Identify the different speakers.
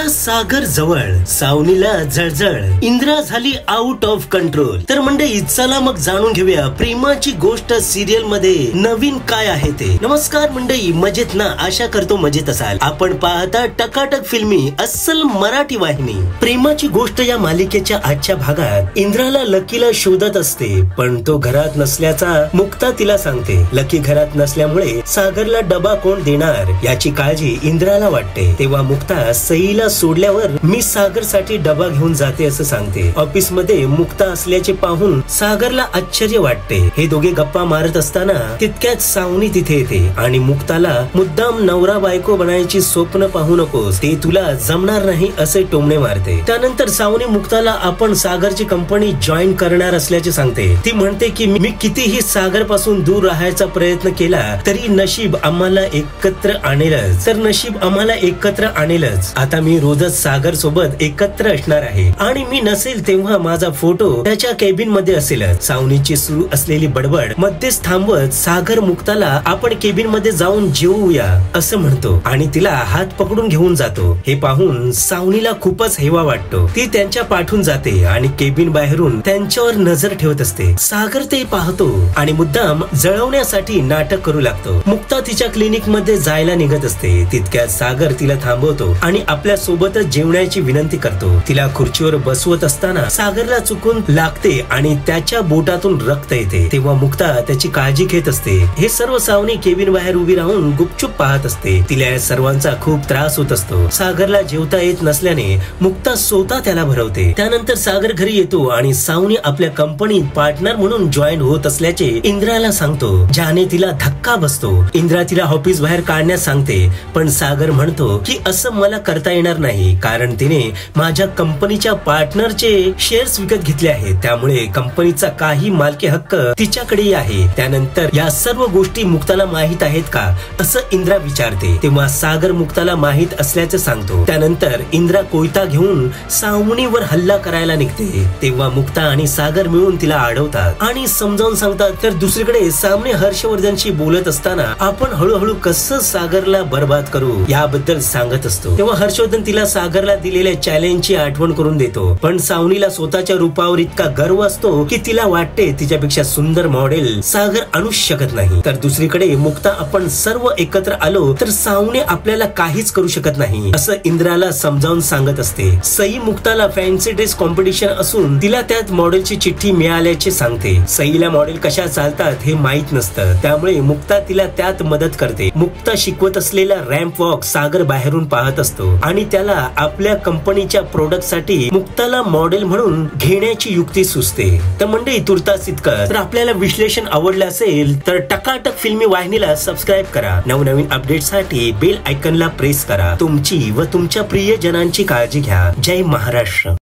Speaker 1: सागर जवळ, सावनीला जळजळ, इंद्रा झाली आउट ऑफ कंट्रोल। तर मंडळी चला मग जाणून घेऊया प्रेमाची गोष्ट सिरियल मध्ये नवीन काय आहे ते। नमस्कार मंडळी, मजेत ना? आशा करतो मजेत असाल। आपण पाहता टकाटक फिल्मी अस्सल मराठी वाहिनी प्रेमाची गोष्ट या मालिकेच्या आजच्या भागात इंद्राला लकीला शोधत असते, पण तो घरात नसल्याचा मुक्ता तिला सांगते। लकी घरात नसल्यामुळे सागरला डबा कोण देणार याची काळजी इंद्राला वाटते। तेव्हा मुक्ता सईला सोडल्यावर मी सागर साठी डबा घेऊन जाते असं सांगते। ऑफिस मध्ये मुक्ता असल्याचे पाहून सागरला आश्चर्य वाटते। हे दोघे गप्पा मारत असताना तितक्यात सावनी तिथे येते आणि मुक्ताला मुद्दाम नवरा बायको बनायची स्वप्न पाहू नकोस, ते तुला जमणार नाही असे टोमणे मारते। त्यानंतर सावनी मुक्ताला आपण सागरची कंपनी जॉईन करणार असल्याचे सांगते। ती म्हणते की मी कितीही सागर पासून दूर राहायचा प्रयत्न केला तरी नशीब आम्हाला एकत्र आणेलच, तर नशीब आम्हाला एकत्र आणेलच। आता मी रोजच सागर सोबत एकत्र असणार आहे आणि मी नसेल तेव्हा माझा फोटो त्याच्या केबिन मध्ये असेलच। सावनीची सुरू असलेली बडबड मध्येच थांबवत सागर मुक्ताला आपण केबिन मध्ये जाऊन जेवूया असं म्हणतो आणि तिला हात पकडून घेऊन जातो। हे पाहून सावनीला खूपच हेवा वाटतो। ती त्यांच्या पाठून जाते आणि केबिन बाहेरून त्यांच्यावर नजर ठेवत असते। सागर ते पाहतो आणि मुद्दाम जळवण्यासाठी नाटक करू लागतो। मुक्ता तिच्या क्लिनिक मध्ये जायला निघत असते, तितक्यात सागर तिला थांबवतो आणि आपल्या सोबतच जेवण्याची विनंती करतो। तिला खुर्चीवर बसवत असताना सागरला चुकून लागते आणि त्याच्या बोटातून रक्त येते। तेव्हा मुक्ता त्याची काळजी घेत असते। हे सर्व सावनी केबिन बाहेर उभी राहून गुपचूप पाहत असते। तिला या सर्वांचा खूप त्रास होत असतो। सागरला जेवता येत नसल्याने मुक्ता स्वतः त्याला भरवते। त्यानंतर सागर घरी येतो आणि सावनी आपल्या कंपनीत पार्टनर म्हणून जॉईन होत असल्याचे इंद्राला सांगतो, ज्याने तिला धक्का बसतो। इंद्रा तिला ऑफिस बाहेर काढण्यास सांगते, पण सागर म्हणतो की असं मला करता येणार नाही, कारण तिने माझ्या कंपनीच्या पार्टनरचे शेअर्स विकत घेतले आहेत, त्यामुळे कंपनीचा काही मालकी हक्क तिच्याकडे आहे। त्यानंतर या सर्व गोष्टी मुक्ताला माहित आहेत का असं इंद्रा विचारते। तेव्हा सागर मुक्ताला माहित असल्याचं सांगतो। त्यानंतर इंद्रा कोयता घेऊन सावनीवर हल्ला करायला निघते। तेव्हा मुक्ता आणि सागर मिळून तिला अडवतात आणि समजावून सांगतात। तर दुसरीकडे सामने हर्षवर्धनशी बोलत असताना आपण हळूहळू कसं सागरला बर्बाद करू याबद्दल सांगत असतो। तेव्हा हर्षवर्धन तिला सागरला दिलेल्या चॅलेंजची आठवण करून देतो, पण सावनीला स्वतःच्या रूपावर इतका गर्व असतो की तिला वाटते तिच्यापेक्षा सुंदर मॉडेल सागर आणू शकत नाही। तर दुसरीकडे मुक्ता आपण सर्व एकत्र आलो तर सावनी आपल्याला काहीच करू शकत नाही असं इंद्राला समजावून सांगत असते। सई मुक्ताला फॅन्सी ड्रेस कॉम्पिटिशन असून तिला त्यात मॉडेलची चिठ्ठी मिळाल्याचे सांगते। सईला मॉडेल कशा चालतात हे माहित नसतं, त्यामुळे मुक्ता तिला त्यात मदत करते। मुक्ता शिकवत असलेला रॅम्प वॉक सागर बाहेरून पाहत असतो आणि त्याला आपल्या कंपनीच्या प्रोडक्ट साठी मुक्ताला मॉडेल म्हणून घेण्याची युक्ती सुचते। तर मंडळी तुर्तास इतकं। तर आपल्याला विश्लेषण आवडलं असेल तर टकाटक फिल्मी वाहिनीला सबस्क्राईब करा। नवनवीन अपडेट साठी बेल आयकॉनला प्रेस करा। तुमची व तुमच्या प्रियजनांची काळजी घ्या। जय महाराष्ट्र।